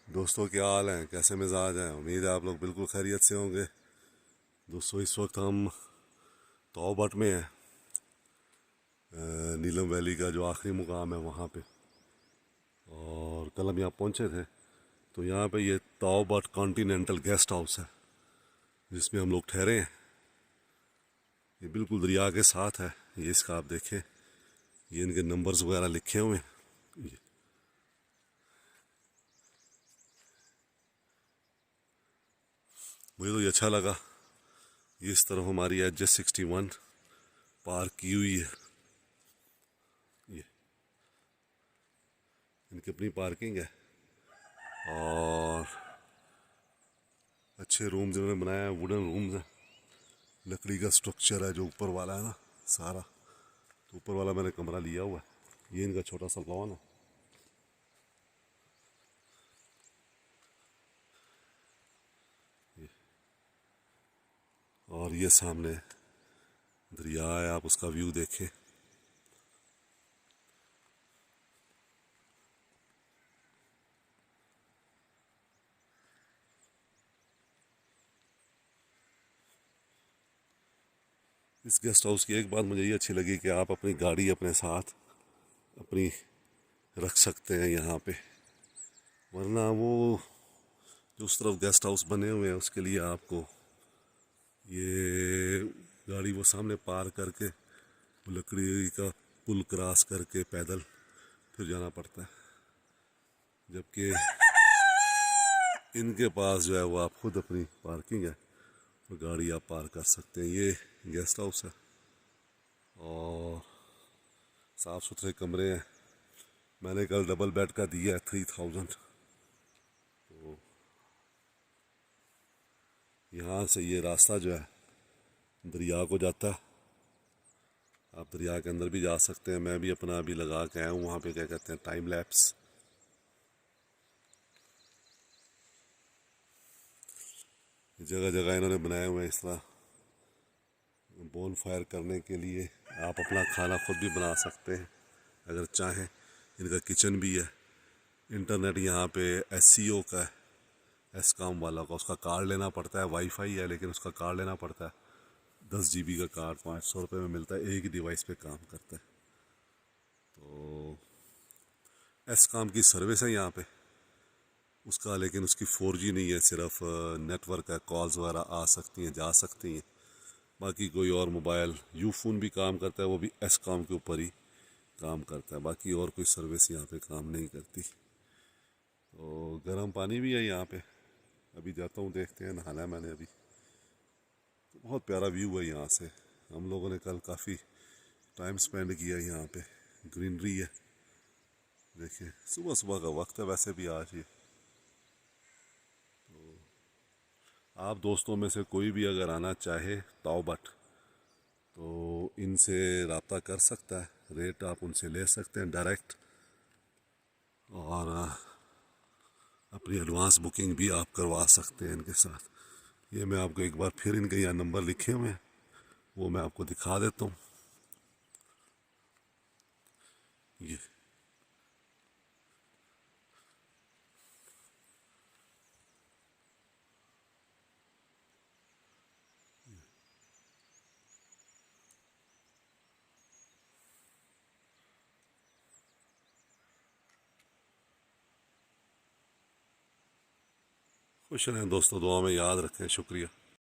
दोस्तों क्या हाल है, कैसे मिजाज हैं। उम्मीद है आप लोग बिल्कुल खैरियत से होंगे। दोस्तों इस वक्त हम तौबट में हैं, नीलम वैली का जो आखिरी मुकाम है वहाँ पे। और कल हम यहाँ पहुँचे थे, तो यहाँ पे ये तौबट कॉन्टिनेंटल गेस्ट हाउस है जिसमें हम लोग ठहरे हैं। ये बिल्कुल दरिया के साथ है। ये इसका आप देखें, ये इनके नंबर्स वगैरह लिखे हुए हैं। मुझे तो ये अच्छा लगा। ये इस तरफ हमारी HS61 पार्क की हुई है। ये इनकी अपनी पार्किंग है और अच्छे रूम्स इन्होंने बनाया है। वुडन रूम्स हैं, लकड़ी का स्ट्रक्चर है जो ऊपर वाला है ना सारा। तो ऊपर वाला मैंने कमरा लिया हुआ है। ये इनका छोटा सा लॉन है। और ये सामने दरिया है, आप उसका व्यू देखें। इस गेस्ट हाउस की एक बात मुझे ये अच्छी लगी कि आप अपनी गाड़ी अपने साथ अपनी रख सकते हैं यहाँ पे। वरना वो जो उस तरफ गेस्ट हाउस बने हुए हैं उसके लिए आपको ये गाड़ी वो सामने पार करके लकड़ी का पुल क्रॉस करके पैदल फिर जाना पड़ता है। जबकि इनके पास जो है वो आप खुद अपनी पार्किंग है और गाड़ी आप पार कर सकते हैं। ये गेस्ट हाउस है और साफ़ सुथरे कमरे हैं। मैंने कल डबल बेड का दिया है 3000। तो यहाँ से ये रास्ता जो है दरिया को जाता है। आप दरिया के अंदर भी जा सकते हैं। मैं भी अपना अभी लगा के आया हूँ वहाँ पे, क्या कहते हैं, टाइम लैप्स। जगह जगह इन्होंने बनाए हुए हैं इस तरह बोन फायर करने के लिए। आप अपना खाना खुद भी बना सकते हैं अगर चाहें। इनका किचन भी है। इंटरनेट यहाँ पे SCO का है, एसकॉम वाला का। उसका कार्ड लेना पड़ता है। वाईफाई है लेकिन उसका कार्ड लेना पड़ता है। 10 GB का कार्ड 500 रुपये में मिलता है। एक ही डिवाइस पे काम करता है। तो एसकॉम की सर्विस है यहाँ पे उसका, लेकिन उसकी 4G नहीं है, सिर्फ नेटवर्क है। कॉल्स वगैरह आ सकती हैं, जा सकती हैं। बाकी कोई और मोबाइल यूफोन भी काम करता है, वो भी एसकॉम के ऊपर ही काम करता है। बाकी और कोई सर्विस यहाँ पे काम नहीं करती। तो गर्म पानी भी है यहाँ पे। अभी जाता हूँ, देखते हैं, नहाना है मैंने अभी। तो बहुत प्यारा व्यू है यहाँ से। हम लोगों ने कल काफ़ी टाइम स्पेंड किया यहाँ पे। ग्रीनरी है, देखिए सुबह सुबह का वक्त है वैसे भी आज ये। आप दोस्तों में से कोई भी अगर आना चाहे तौबट, तो इनसे रब्ता कर सकता है। रेट आप उनसे ले सकते हैं डायरेक्ट। और अपनी एडवांस बुकिंग भी आप करवा सकते हैं इनके साथ। ये मैं आपको एक बार फिर इनके यहाँ नंबर लिखे हुए हैं, वो मैं आपको दिखा देता हूँ। ये खुश रहें दोस्तों, दुआ में याद रखें। शुक्रिया।